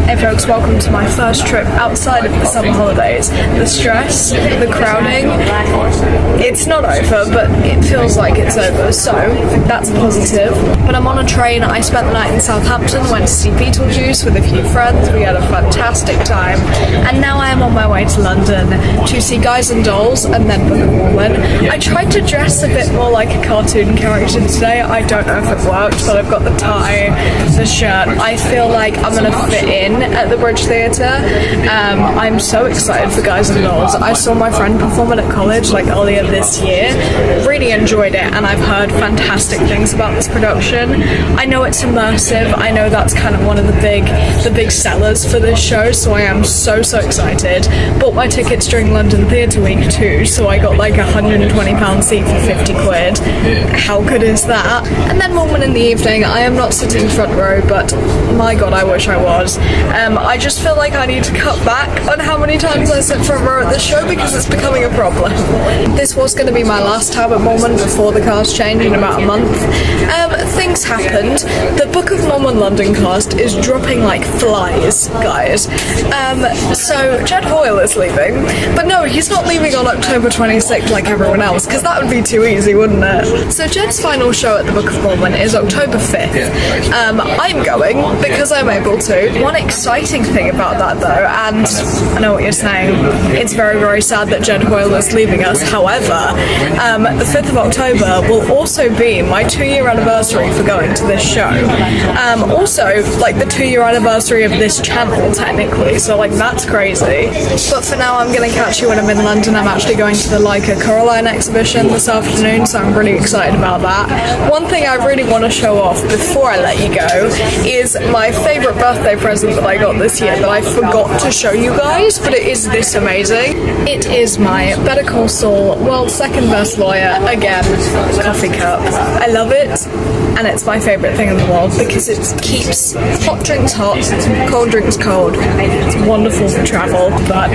Hey folks, welcome to my first trip outside of the summer holidays. The stress, the crowding, it's not over, but it feels like it's over, so that's positive. But I'm on a train. I spent the night in Southampton, went to see Beetlejuice with a few friends, we had a fantastic time, and now I am on my way to London to see Guys and Dolls and then Book of Mormon. I tried to dress a bit more like a cartoon character today. I don't know if it worked, but I've got the tie, the shirt. I feel like I'm gonna fit in at the Bridge Theatre. I'm so excited for Guys and Dolls. I saw my friend perform it at college like earlier this year. Really enjoyed it, and I've heard fantastic things about this production. I know it's immersive. I know that's kind of one of the big sellers for this show, so I am so excited. Bought my tickets during London Theatre Week too, so I got like a £120 seat for 50 quid. How good is that? And then Mormon in the evening. I am not sitting front row, but my god, I wish I was. I just feel like I need to cut back on how many times I sit front row at this show because it's becoming a problem. This was going to be my last time at Mormon before the cast change in about a month. Things happened. The Book of Mormon London cast is dropping like flies, guys. So Jed Hoyle is leaving, but no, he's not leaving on October 26th like everyone else, because that would be too easy, wouldn't it? So Jed's final show at the Book of Mormon is October 5th. I'm going because I'm able to. One exciting thing about that though, and I know what you're saying, it's very sad that Jed Hoyle is leaving us. However, the 5th of October will also be my 2-year anniversary for going to this show. Also, like the 2-year anniversary of this channel technically, so like that's crazy. But for now I'm gonna catch you when I'm in London. I'm actually going to the Coraline exhibition this afternoon, so I'm really excited about that. One thing I really want to show off before I let you go is my favourite birthday present that I got this year that I forgot to show you guys, but it is this amazing. It is my Better Call Saul World's Second Best Lawyer, again, coffee cup. I love it, and it's my favourite thing in the world because it keeps hot drinks hot, cold drinks cold. It's wonderful for travel, but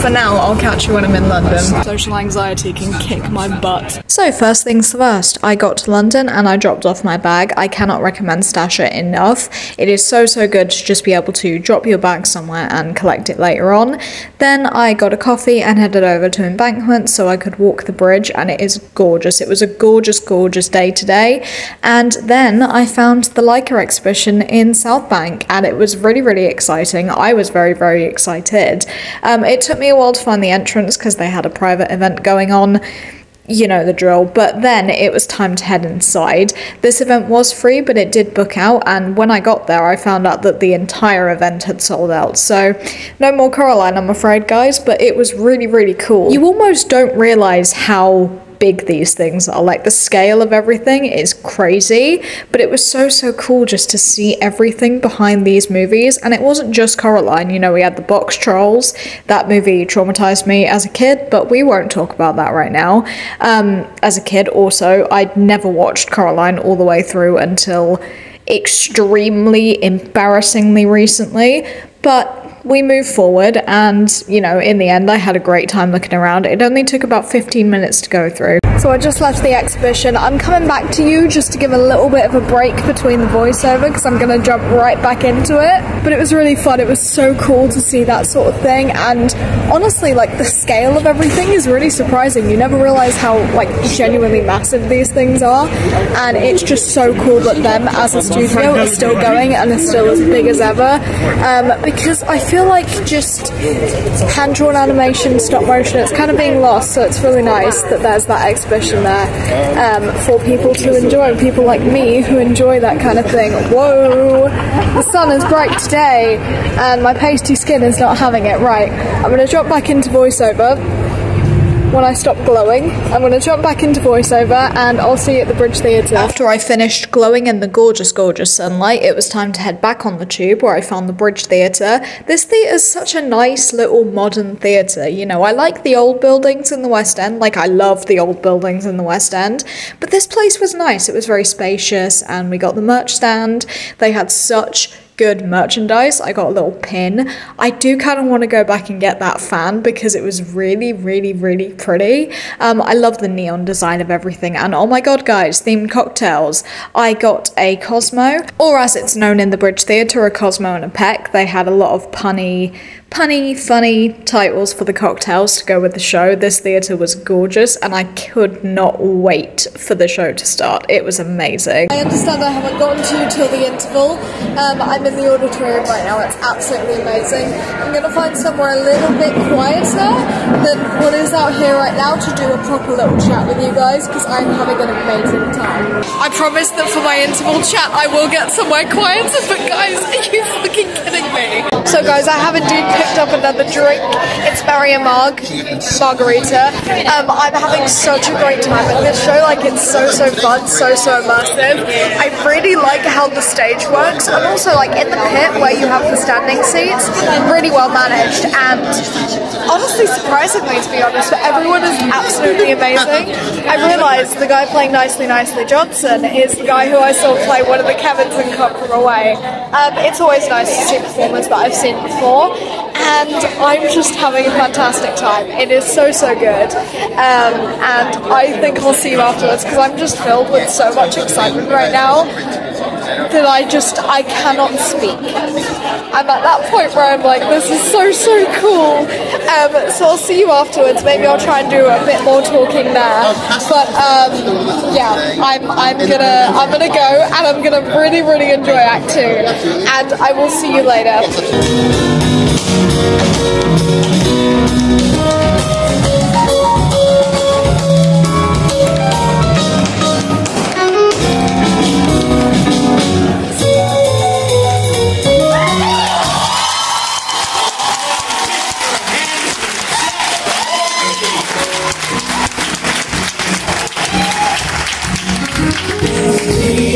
for now I'll catch you when I'm in London. Social anxiety can kick my butt. So first things first, I got to London and I dropped off my bag. I cannot recommend Stasha enough. It is so good to just be able to drop your bag somewhere and collect it later on. Then I got a coffee and headed over to Embankment so I could walk the bridge, and it is gorgeous. It was a gorgeous day today. And then I found the Leica exhibition in South Bank, and it was really exciting. I was very excited. It took me a while to find the entrance because they had a private event going on. You know the drill, but then it was time to head inside. This event was free, but it did book out, and when I got there I found out that the entire event had sold out, so no more Coraline, I'm afraid, guys, but it was really cool. You almost don't realise how big these things are. Like, the scale of everything is crazy, but it was so cool just to see everything behind these movies. And it wasn't just Coraline, you know, we had the Box Trolls. That movie traumatized me as a kid, but we won't talk about that right now. As a kid also, I'd never watched Coraline all the way through until extremely embarrassingly recently, but we moved forward, and, you know, in the end I had a great time looking around. It only took about 15 minutes to go through. So I just left the exhibition. I'm coming back to you just to give a little bit of a break between the voiceover because I'm going to jump right back into it. But it was really fun. It was so cool to see that sort of thing, and honestly, like, the scale of everything is really surprising. You never realise how, like, genuinely massive these things are, and it's just so cool that them as a studio is still going and is still as big as ever, because I feel like just hand-drawn animation, stop motion, it's kind of being lost, so it's really nice that there's that exhibition there for people to enjoy, people like me who enjoy that kind of thing. Whoa! The sun is bright today and my pasty skin is not having it. Right, I'm going to drop back into voiceover. When I stop glowing, I'm going to jump back into voiceover and I'll see you at the Bridge Theatre. After I finished glowing in the gorgeous sunlight, it was time to head back on the tube where I found the Bridge Theatre. This theatre is such a nice little modern theatre, you know, I like the old buildings in the West End, like I love the old buildings in the West End, but this place was nice. It was very spacious, and we got the merch stand. They had such good merchandise. I got a little pin. I do kind of want to go back and get that fan because it was really, really, really pretty. I love the neon design of everything, and oh my god guys, themed cocktails. I got a Cosmo, or as it's known in the Bridge Theatre, a Cosmo and a Peck. They had a lot of punny, funny titles for the cocktails to go with the show. This theatre was gorgeous and I could not wait for the show to start. It was amazing. I understand I haven't gotten to you till the interval. I'm in the auditorium right now. It's absolutely amazing. I'm going to find somewhere a little bit quieter than what is out here right now to do a proper little chat with you guys because I'm having an amazing time. I promise that for my interval chat I will get somewhere quieter, but guys, are you fucking kidding me? So guys, I have indeed picked up another drink. It's Barry and margarita. I'm having such a great time at this show. Like, it's so fun, so immersive. I really like how the stage works, and also like in the pit where you have the standing seats, really well managed, and honestly surprisingly, to be honest, everyone is absolutely amazing. I realised the guy playing Nicely Johnson is the guy who I saw play one of the Kevins in Come From Away. It's always nice to see performers that I've seen before, and I'm just having a fantastic time. It is so good, and I think I'll see you afterwards because I'm just filled with so much excitement right now that I cannot speak. I'm at that point where I'm like, this is so cool. So I'll see you afterwards. Maybe I'll try and do a bit more talking there. But yeah, I'm gonna go, and I'm gonna really enjoy Act 2, and I will see you later.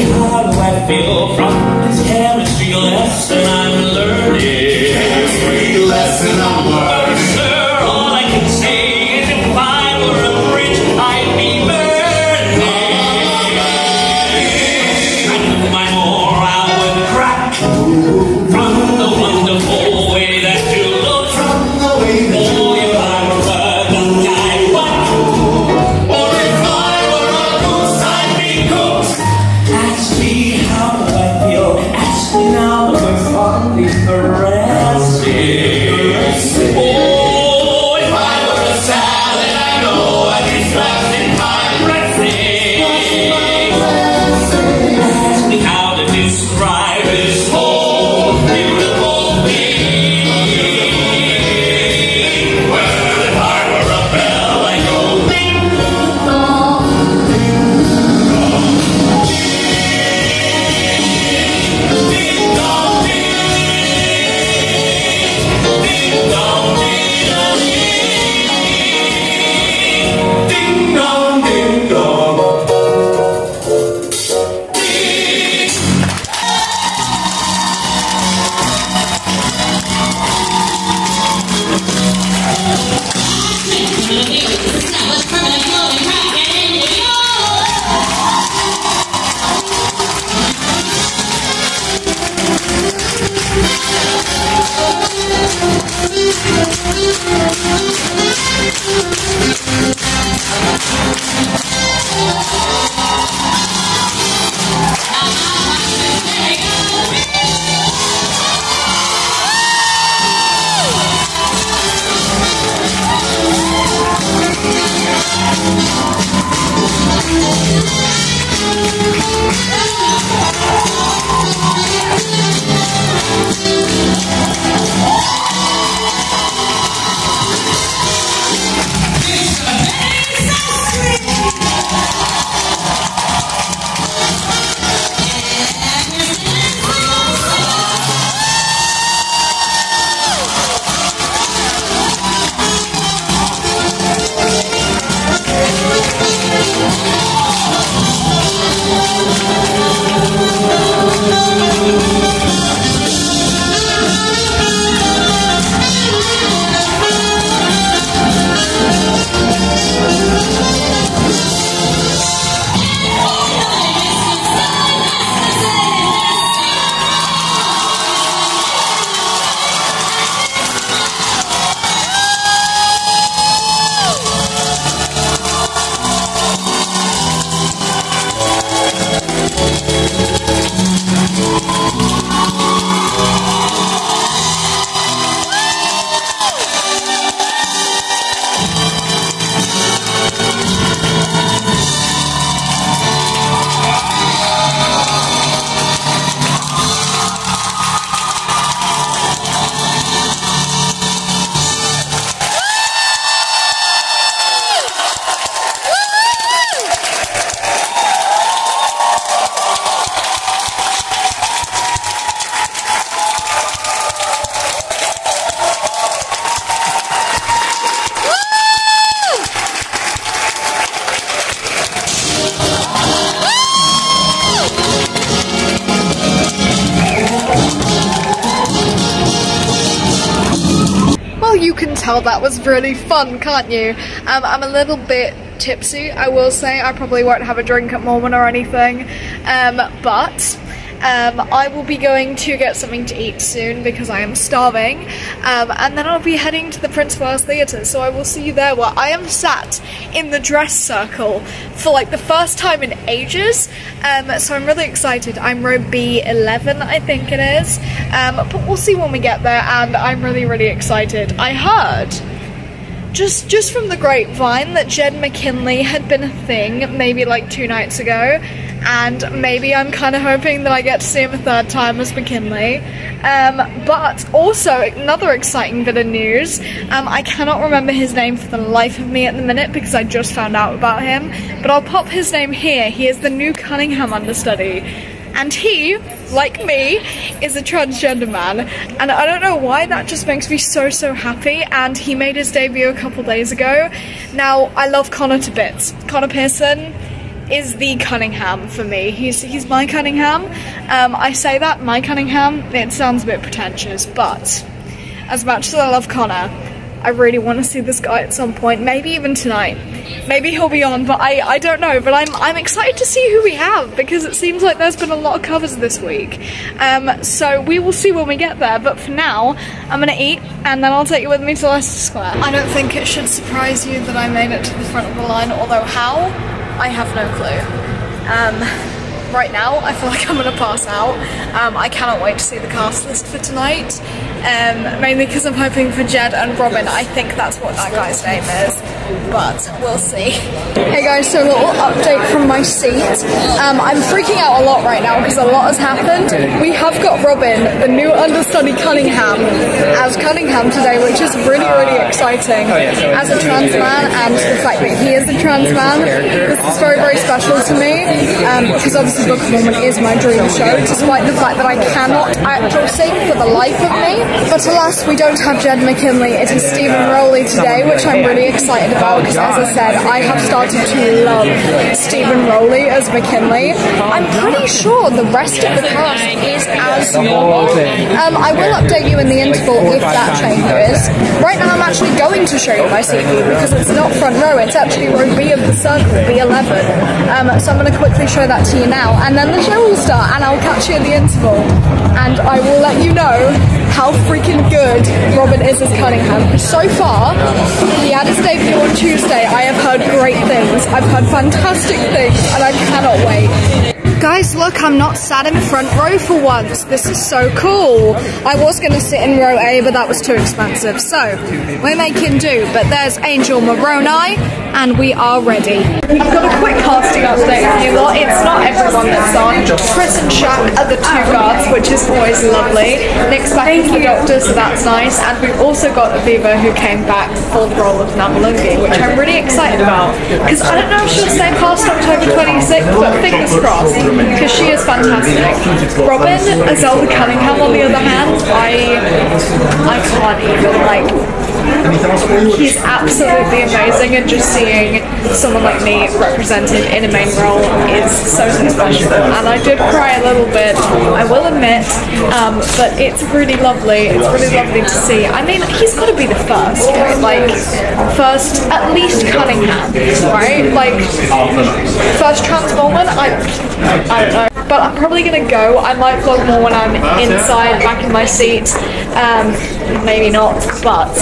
How do I feel from this chemistry lesson I'm learning? Chemistry lesson I'm learning. Sir, all I can say is if I were a bridge, I'd be burning. I knew my morale would crack from the wonderful way that you look. From the way that you look. If I were a duck, I'd quack. Or if I were a goose, I'd be cooked. Ask me how do I feel. Ask me now we're fondly caressing. Oh, if I were a salad, I know I'd be strapped in my dressing. Ask me how to describe this whole beautiful being. Well, if I were a bell, I'd go ding dong, ding dong, ding dong, ding dong, ding dong. you can tell that was really fun, can't you? I'm a little bit tipsy, I will say. I probably won't have a drink at moment or anything, but I will be going to get something to eat soon because I am starving, and then I'll be heading to the Prince of Wales Theatre, so I will see you there, where I am sat in the dress circle for like the first time in ages, so I'm really excited. I'm row B11, I think it is, but we'll see when we get there, and I'm really excited. I heard just from the grapevine that Jed McKinley had been a thing maybe like 2 nights ago, and maybe I'm kind of hoping that I get to see him a third time as McKinley. But also another exciting bit of news, I cannot remember his name for the life of me at the minute because I just found out about him, but I'll pop his name here. He is the new Cunningham understudy, and he, like me, is a transgender man, and I don't know why, that just makes me so happy, and he made his debut a couple days ago. Now, I love Connor to bits. Connor Pearson is the Cunningham for me. He's my Cunningham. I say that, my Cunningham, it sounds a bit pretentious, but as much as I love Connor, I really want to see this guy at some point, maybe even tonight. Maybe he'll be on, but I don't know, but I'm excited to see who we have, because it seems like there's been a lot of covers this week. So we will see when we get there, but for now, I'm gonna eat, and then I'll take you with me to Leicester Square. I don't think it should surprise you that I made it to the front of the line, although how, I have no clue. Right now, I feel like I'm gonna pass out. I cannot wait to see the cast list for tonight, mainly because I'm hoping for Jed and Robin. I think that's what that guy's name is, but we'll see. Hey guys, so a little update from my seat. I'm freaking out a lot right now because a lot has happened. We have got Robin, the new understudy Cunningham, as Cunningham today, which is really exciting. As a trans man, and the fact that he is a trans man, this is very special to me, because obviously Book of Mormon is my dream show, despite the fact that I cannot act or sing for the life of me. But alas, we don't have Jed McKinley, it is Stephen Rowley today, which I'm really excited about, because as I said, I have started to love Stephen Rowley as McKinley. I'm pretty sure the rest of the cast is as normal. I will update you in the interval if that changes. Right now I'm actually going to show you my seat view, because it's not front row, it's actually row B of the circle, B11. So I'm going to quickly show that to you now, and then the show will start, and I'll catch you at the interval, and I will let you know how freaking good Robin is as Cunningham. So far, he had his debut on Tuesday. I have heard great things. I've heard fantastic things, and I cannot wait. Guys, look, I'm not sat in front row for once. This is so cool. I was going to sit in row A, but that was too expensive, so we're making do. But there's Angel Moroni, and we are ready. I've got a quick casting update for you lot. It's not everyone that's on. Chris and Shaq are the 2 guards, which is always lovely. Nick's back as the doctor, so that's nice. And we've also got Aviva, who came back for the role of Namalungi, which I'm really excited about, because I don't know if she'll stay past October 26th, but fingers crossed, because she is fantastic. Robin, as Zelda Cunningham, on the other hand, I can't even, like, he's absolutely amazing, and just seeing someone like me represented in a main role is so special, and I did cry a little bit, I will admit, but it's really lovely. It's really lovely to see. I mean, he's got to be the first, right? Like, first, at least Cunningham, right? Like, first trans woman, I don't know, but I'm probably gonna go. I might vlog more when I'm inside, back in my seat, maybe not, but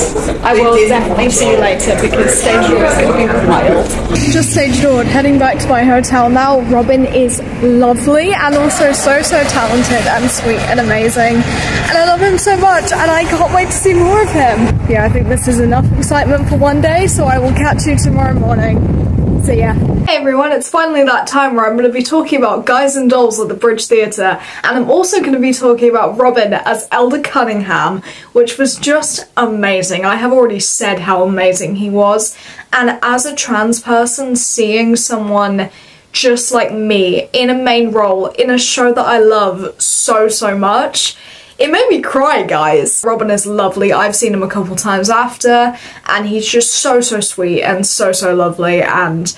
I will definitely see you later, because stage door is gonna be wild. Just stage doored, heading back to my hotel now. Robin is lovely, and also so talented and sweet and amazing, and I love him so much, and I can't wait to see more of him. Yeah, I think this is enough excitement for one day, so I will catch you tomorrow morning. See ya. Hey everyone, it's finally that time where I'm going to be talking about Guys and Dolls at the Bridge Theatre, and I'm also going to be talking about Robin as Elder Cunningham, which was just amazing. I have already said how amazing he was, and as a trans person, seeing someone just like me in a main role in a show that I love so much, it made me cry, guys. Robin is lovely. I've seen him a couple times after, and he's just so sweet and so lovely, and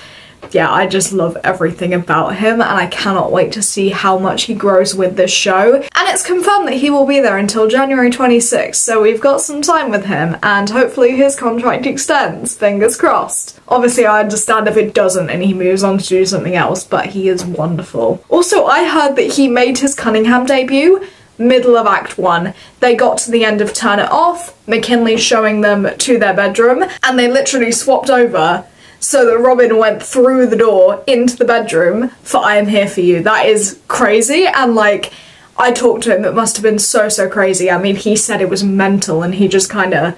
yeah, I just love everything about him, and I cannot wait to see how much he grows with this show. And it's confirmed that he will be there until January 26th, so we've got some time with him, and hopefully his contract extends, fingers crossed. Obviously I understand if it doesn't and he moves on to do something else, but he is wonderful. Also, I heard that he made his Cunningham debut middle of Act 1. They got to the end of Turn It Off, McKinley showing them to their bedroom, and they literally swapped over so that Robin went through the door into the bedroom for I Am Here For You. That is crazy, and like, I talked to him, it must have been so crazy. I mean, he said it was mental and he just kind of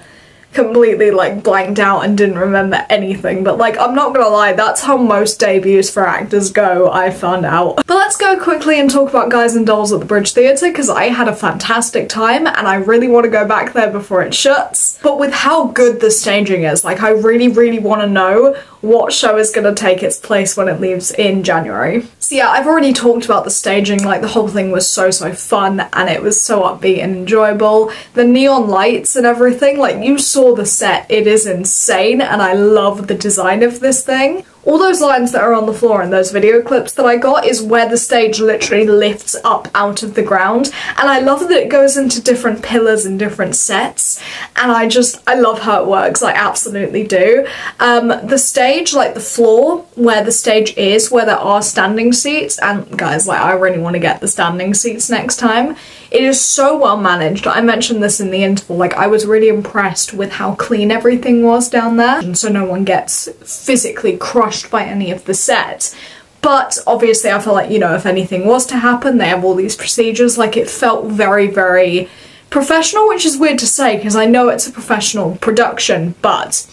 completely like blanked out and didn't remember anything, but like, I'm not gonna lie, that's how most debuts for actors go, I found out. But let's go quickly and talk about Guys and Dolls at the Bridge Theatre, because I had a fantastic time and I really want to go back there before it shuts. But with how good the staging is, like, I really want to know what show is going to take its place when it leaves in January. So yeah, I've already talked about the staging, like the whole thing was so fun and it was so upbeat and enjoyable. The neon lights and everything, like you saw the set, it is insane and I love the design of this thing. All those lines that are on the floor in those video clips that I got is where the stage literally lifts up out of the ground, and I love that it goes into different pillars and different sets, and I love how it works, I absolutely do. The stage, like the floor where the stage is, where there are standing seats, and guys, like, I really want to get the standing seats next time. It is so well managed. I mentioned this in the interval, like I was really impressed with how clean everything was down there, and so no one gets physically crushed by any of the set. But obviously I feel like, you know, if anything was to happen, they have all these procedures, like it felt very professional, which is weird to say because I know it's a professional production, but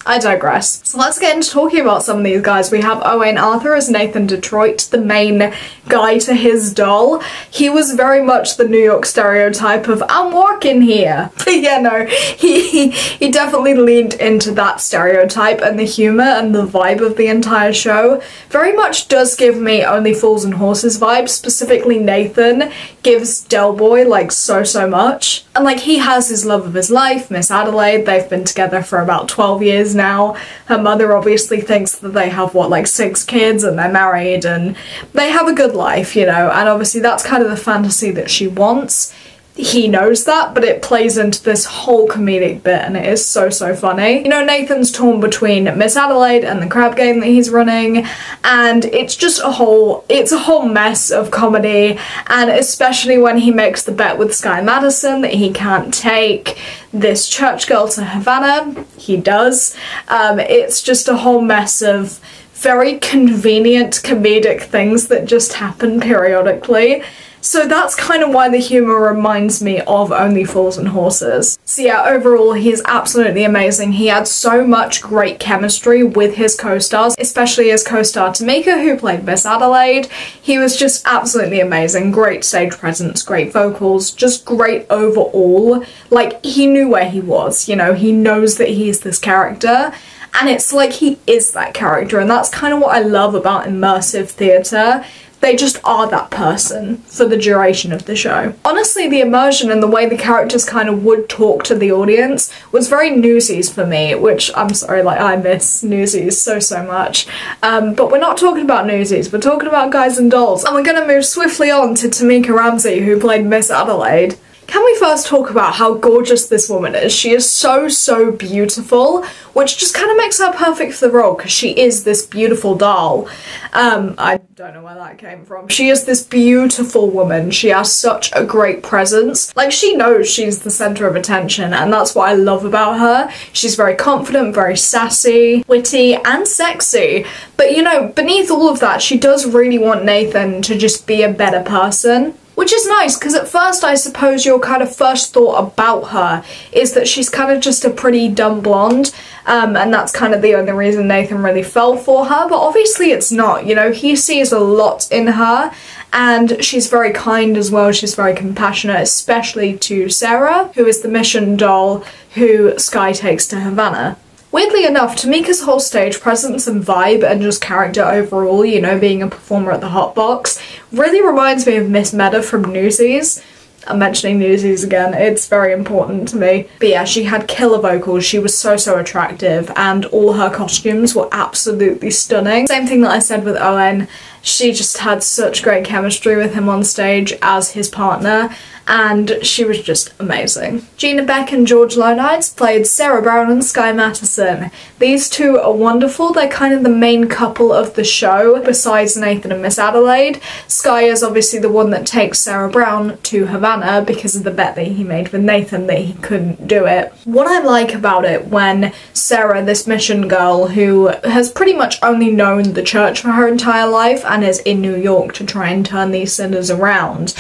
I digress. So let's get into talking about some of these guys. We have Owain Arthur as Nathan Detroit, the main guy to his doll. He was very much the New York stereotype of, I'm working here. But yeah, no, he definitely leaned into that stereotype, and the humour and the vibe of the entire show very much does give me Only Fools and Horses vibes. Specifically Nathan gives Del Boy like so much. And like, he has his love of his life, Miss Adelaide. They've been together for about 12 years now. Her mother obviously thinks that they have, what, like 6 kids and they're married and they have a good life, you know, and obviously that's kind of the fantasy that she wants. He knows that, but it plays into this whole comedic bit and it is so funny. You know, Nathan's torn between Miss Adelaide and the crab game that he's running, and it's just a whole mess of comedy, and especially when he makes the bet with Sky Madison that he can't take this church girl to Havana. He does. It's just a whole mess of very convenient comedic things that just happen periodically. So that's kind of why the humour reminds me of Only Fools and Horses. So yeah, overall he's absolutely amazing. He had so much great chemistry with his co-stars, especially his co-star Tamika, who played Miss Adelaide. He was just absolutely amazing. Great stage presence, great vocals, just great overall. Like, he knew where he was, you know, he knows that he's this character. And it's like he is that character, and that's kind of what I love about immersive theatre. They just are that person for the duration of the show. Honestly, the immersion and the way the characters kind of would talk to the audience was very Newsies for me, which I'm sorry, like, I miss Newsies so much. But we're not talking about Newsies, we're talking about Guys and Dolls. And we're gonna move swiftly on to Tamika Ramsey, who played Miss Adelaide. Can we first talk about how gorgeous this woman is? She is so beautiful, which just kind of makes her perfect for the role because she is this beautiful doll. I don't know where that came from. She is this beautiful woman. She has such a great presence. Like, she knows she's the centre of attention, and that's what I love about her. She's very confident, very sassy, witty, and sexy. But you know, beneath all of that, she does really want Nathan to just be a better person. Which is nice, because at first I suppose your kind of first thought about her is that she's kind of just a pretty dumb blonde, and that's kind of the only reason Nathan really fell for her, but obviously it's not, you know, he sees a lot in her, and she's very kind as well, she's very compassionate, especially to Sarah, who is the mission doll who Sky takes to Havana. Weirdly enough, Tamika's whole stage presence and vibe and just character overall, you know, being a performer at the Hot Box, really reminds me of Miss Meta from Newsies. I'm mentioning Newsies again, it's very important to me. But yeah, she had killer vocals, she was so attractive, and all her costumes were absolutely stunning. Same thing that I said with Owen, she just had such great chemistry with him on stage as his partner, and she was just amazing. Gina Beck and George Lonides played Sarah Brown and Sky Mattison. These two are wonderful, they're kind of the main couple of the show besides Nathan and Miss Adelaide. Sky is obviously the one that takes Sarah Brown to Havana because of the bet that he made with Nathan that he couldn't do it. What I like about it when Sarah, this mission girl who has pretty much only known the church for her entire life and is in New York to try and turn these sinners around,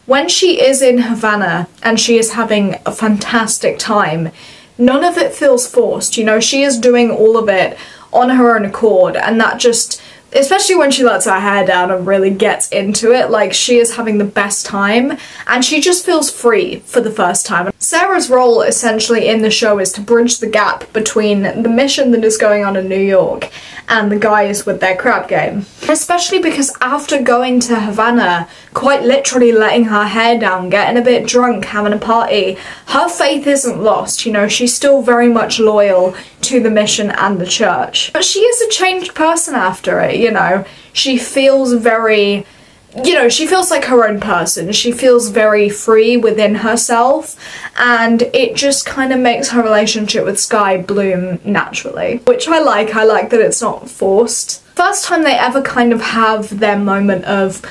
when she is in Havana and she is having a fantastic time, none of it feels forced, you know, she is doing all of it on her own accord, and that just, especially when she lets her hair down and really gets into it, like, she is having the best time and she just feels free for the first time. Sarah's role essentially in the show is to bridge the gap between the mission that is going on in New York and the guys with their crab game. Especially because after going to Havana, quite literally letting her hair down, getting a bit drunk, having a party, her faith isn't lost, you know, she's still very much loyal to the mission and the church. But she is a changed person after it, you know. She feels very, you know, she feels like her own person. She feels very free within herself, and it just kind of makes her relationship with Sky bloom naturally, which I like. I like that it's not forced. First time they ever kind of have their moment of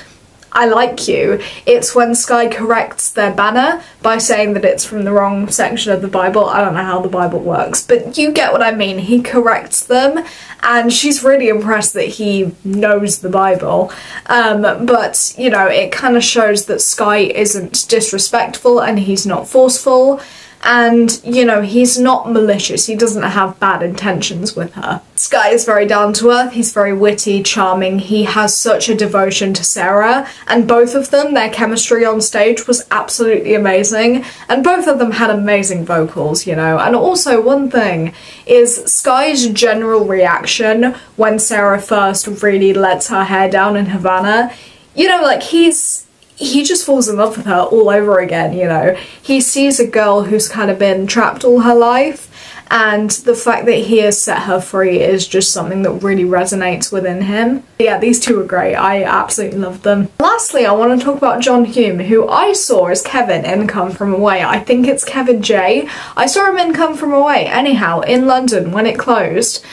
I like you, it's when Sky corrects their banner by saying that it's from the wrong section of the Bible. I don't know how the Bible works, but you get what I mean. He corrects them, and she's really impressed that he knows the Bible. But, you know, it kind of shows that Sky isn't disrespectful and he's not forceful. And, you know, he's not malicious, he doesn't have bad intentions with her. Sky is very down to earth, he's very witty, charming, he has such a devotion to Sarah, and both of them, their chemistry on stage was absolutely amazing, and both of them had amazing vocals, you know. And also, one thing is Sky's general reaction when Sarah first really lets her hair down in Havana, you know, like, he just falls in love with her all over again, you know. He sees a girl who's kind of been trapped all her life, and the fact that he has set her free is just something that really resonates within him. Yeah, these two are great. I absolutely love them. Lastly, I want to talk about John Hume, who I saw as Kevin in Come From Away. I think it's Kevin J. I saw him in Come From Away, anyhow, in London when it closed.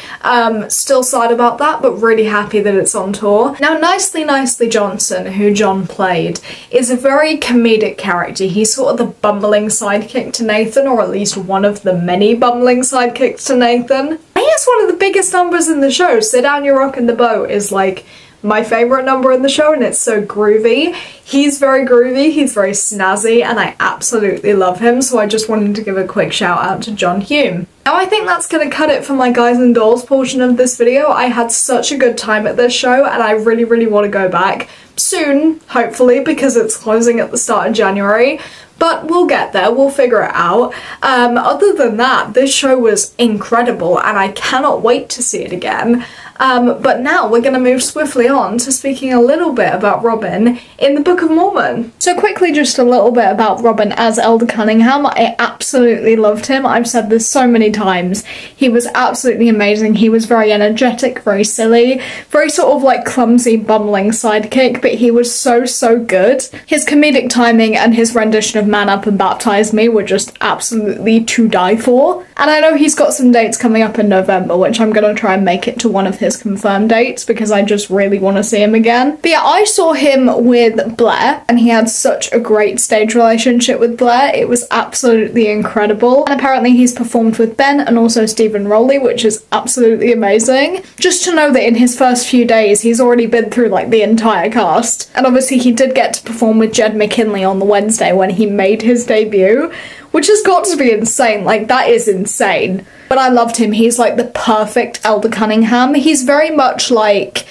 Still sad about that, but really happy that it's on tour. Now, Nicely Johnson, who John played, is a very comedic character. He's sort of the bumbling sidekick to Nathan, or at least one of the many bumbling sidekicks to Nathan. He has one of the biggest numbers in the show. Sit Down, You're Rockin' the Boat is like my favourite number in the show, and it's so groovy. He's very groovy, he's very snazzy, and I absolutely love him, so I just wanted to give a quick shout out to John Hume. Now, I think that's gonna cut it for my Guys and Dolls portion of this video. I had such a good time at this show, and I really want to go back soon, hopefully, because it's closing at the start of January. But we'll get there, we'll figure it out. Other than that, this show was incredible and I cannot wait to see it again. But now we're going to move swiftly on to speaking a little bit about Robin in the Book of Mormon. So quickly, just a little bit about Robin as Elder Cunningham. I absolutely loved him. I've said this so many times. He was absolutely amazing. He was very energetic, very silly, very sort of like clumsy, bumbling sidekick, but he was so good. His comedic timing and his rendition of Man Up and Baptize Me were just absolutely to die for. And I know he's got some dates coming up in November, which I'm going to try and make it to one of his confirmed dates because I just really want to see him again. But yeah, I saw him with Blair and he had such a great stage relationship with Blair. It was absolutely incredible. And apparently he's performed with Ben and also Stephen Rowley, which is absolutely amazing. Just to know that in his first few days he's already been through like the entire cast. And obviously he did get to perform with Jed McKinley on the Wednesday when he made his debut, which has got to be insane. Like, that is insane. But I loved him. He's like the perfect Elder Cunningham. He's very much like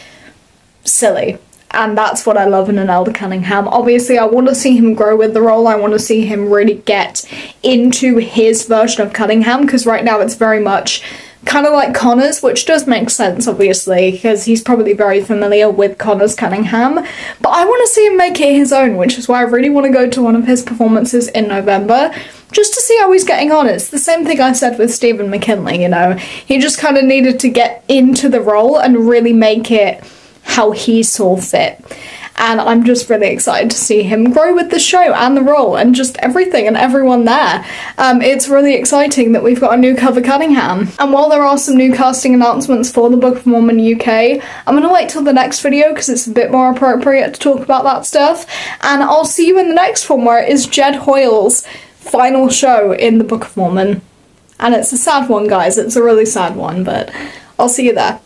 silly, and that's what I love in an Elder Cunningham. Obviously I want to see him grow with the role. I want to see him really get into his version of Cunningham, because right now it's very much kind of like Connor's, which does make sense, obviously, because he's probably very familiar with Connor's Cunningham, but I want to see him make it his own, which is why I really want to go to one of his performances in November, just to see how he's getting on. It's the same thing I said with Stephen McKinley, you know, he just kind of needed to get into the role and really make it how he saw fit. And I'm just really excited to see him grow with the show and the role and just everything and everyone there. It's really exciting that we've got a new cover Cunningham. And while there are some new casting announcements for the Book of Mormon UK, I'm going to wait till the next video because it's a bit more appropriate to talk about that stuff. And I'll see you in the next one, where it is Jed Hoyle's final show in the Book of Mormon. And it's a sad one, guys. It's a really sad one, but I'll see you there.